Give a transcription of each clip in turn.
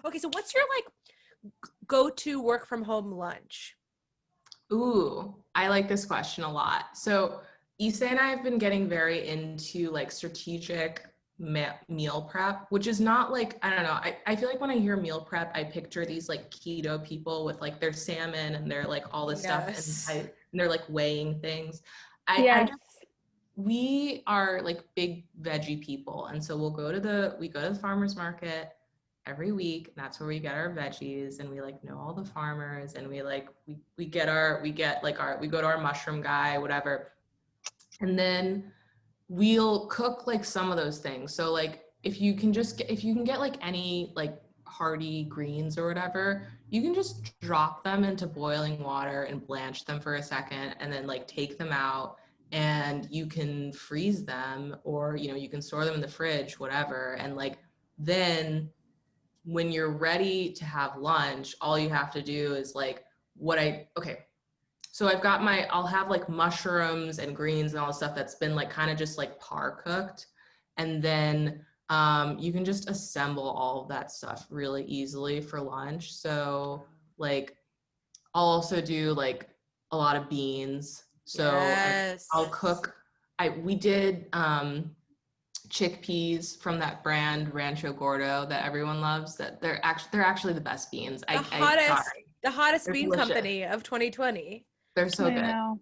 Okay, so what's your go-to work from home lunch? Ooh, I like this question a lot. So Issa and I have been getting very into like strategic meal prep, which is not like, I don't know, I feel like when I hear meal prep, I picture these like keto people with like their salmon and their like all this stuff and they're like weighing things. Yes. We are like big veggie people. And so we go to the farmer's market every week. That's where we get our veggies and we like know all the farmers and we go to our mushroom guy, whatever. And then we'll cook like some of those things. So like if you can get like any like hearty greens or whatever, you can just drop them into boiling water and blanch them for a second and then like take them out and you can freeze them or you can store them in the fridge, whatever. And like then when you're ready to have lunch, all you have to do is like so I'll have like mushrooms and greens and all the stuff that's been like kind of just like par cooked. And then you can just assemble all of that stuff really easily for lunch. So like I'll also do like a lot of beans. So I'll cook, we did chickpeas from that brand Rancho Gordo that everyone loves. That they're actually the best beans. The hottest They're bean delicious. company of 2020. They're so good. Know.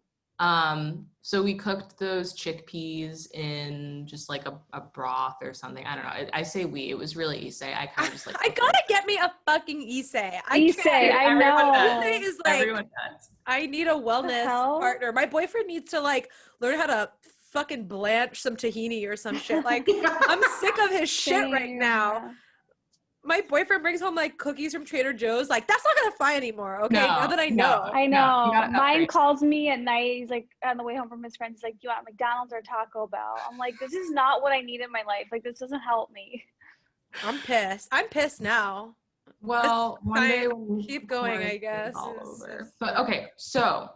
So we cooked those chickpeas in just like a broth or something. I don't know. I say we. It was really Issei. I kind of just like. I gotta get me a fucking Issei. Issei, I know. Issei is like. Everyone does. I need a wellness partner. My boyfriend needs to like learn how to fucking blanch some tahini or some shit. Like I'm sick of his shit right now. My boyfriend brings home like cookies from Trader Joe's. Like that's not gonna fly anymore. Okay, now that I know. I know. Mine calls me at night. He's like on the way home from his friends. He's like, "You want McDonald's or Taco Bell?" I'm like, "This is not what I need in my life. Like this doesn't help me." I'm pissed. I'm pissed now. Well, one day we'll keep going, I guess. All over. But okay, so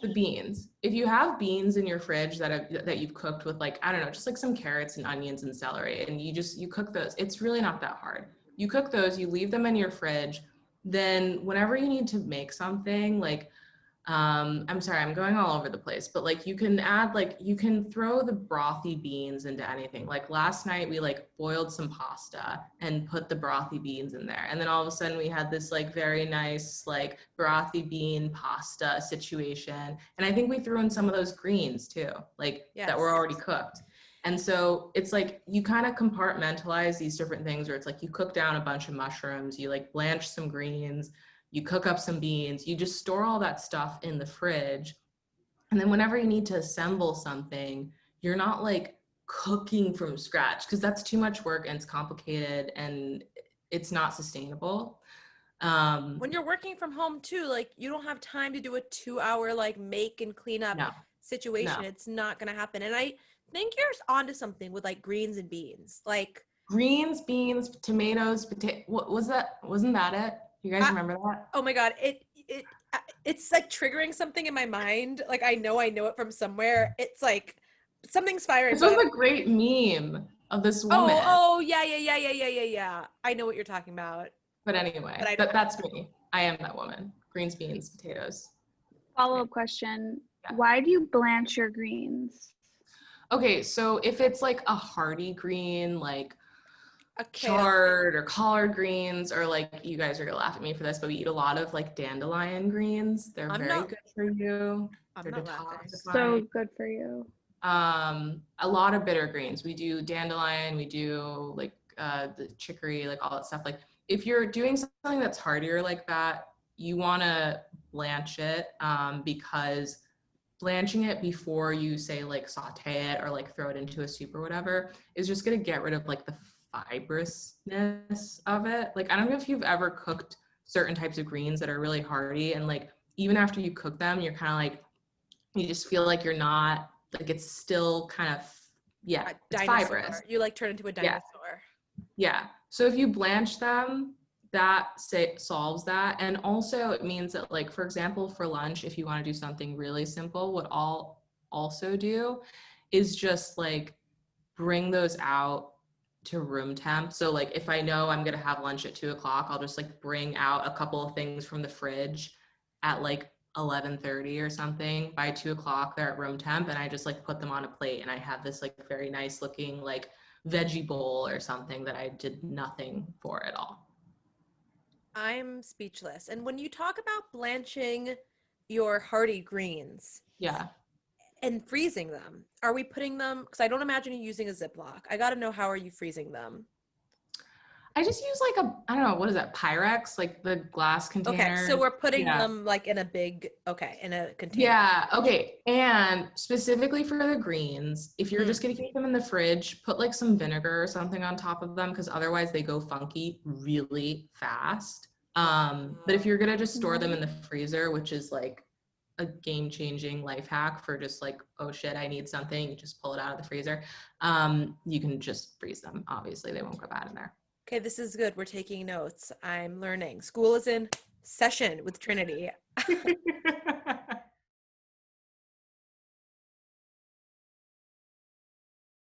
the beans. If you have beans in your fridge that you've cooked with like, I don't know, just like some carrots and onions and celery, and you cook those, it's really not that hard. You cook those, you leave them in your fridge. Then whenever you need to make something like, I'm sorry, I'm going all over the place, but like you can throw the brothy beans into anything. Like last night we like boiled some pasta and put the brothy beans in there. And then all of a sudden we had this like very nice like brothy bean pasta situation. And I think we threw in some of those greens too, like that were already cooked. And so it's like you kind of compartmentalize these different things where it's like you cook down a bunch of mushrooms, you like blanch some greens, you cook up some beans, you just store all that stuff in the fridge. And then whenever you need to assemble something, you're not like cooking from scratch because that's too much work and it's complicated and it's not sustainable. When you're working from home too, like you don't have time to do a 2-hour like make and clean up situation. It's not gonna happen. And I think you're onto something with like greens and beans. Like greens, beans, tomatoes, potato. What was that? Wasn't that it? You guys remember that? Oh my God. It's like triggering something in my mind. Like I know it from somewhere. It's like something's firing. This was a great meme of this woman. Oh yeah. I know what you're talking about. But anyway, that's me. I am that woman. Greens, beans, potatoes. Follow-up question. Yeah. Why do you blanch your greens? Okay, so if it's like a hearty green, like chard or collard greens, or like, you guys are gonna laugh at me for this, but we eat a lot of like dandelion greens. They're very good for you. They're detoxifying. So good for you. A lot of bitter greens. We do dandelion, we do like the chicory, like all that stuff. Like if you're doing something that's heartier like that, you wanna blanch it because blanching it before you say like saute it or like throw it into a soup or whatever is just gonna get rid of like the fibrousness of it. Like I don't know if you've ever cooked certain types of greens that are really hearty and like even after you cook them, you're kind of like, you just feel like you're not, like it's still kind of, it's fibrous. You like turn into a dinosaur. Yeah. So if you blanch them, that solves that. And also it means that like, for example, for lunch, if you want to do something really simple, what I'll also do is just like bring those out to room temp. So like if I know I'm gonna have lunch at 2:00, I'll just like bring out a couple of things from the fridge at like 11:30 or something. By 2:00 they're at room temp, and I just like put them on a plate, and I have this like very nice looking like veggie bowl or something that I did nothing for at all. I'm speechless. And when you talk about blanching your hearty greens, Yeah. and freezing them, are we putting them, because I don't imagine you using a Ziploc. I got to know, how are you freezing them? I just use like I don't know, what is that, Pyrex, like the glass container. Okay, so we're putting them like in a big, in a container. Yeah, okay. And specifically for the greens, if you're just gonna keep them in the fridge, put like some vinegar or something on top of them, because otherwise they go funky really fast. But if you're gonna just store them in the freezer, which is like a game-changing life hack for just like, oh shit, I need something, you just pull it out of the freezer. You can just freeze them. Obviously they won't go bad in there. Okay, this is good. We're taking notes. I'm learning. School is in session with Trinity.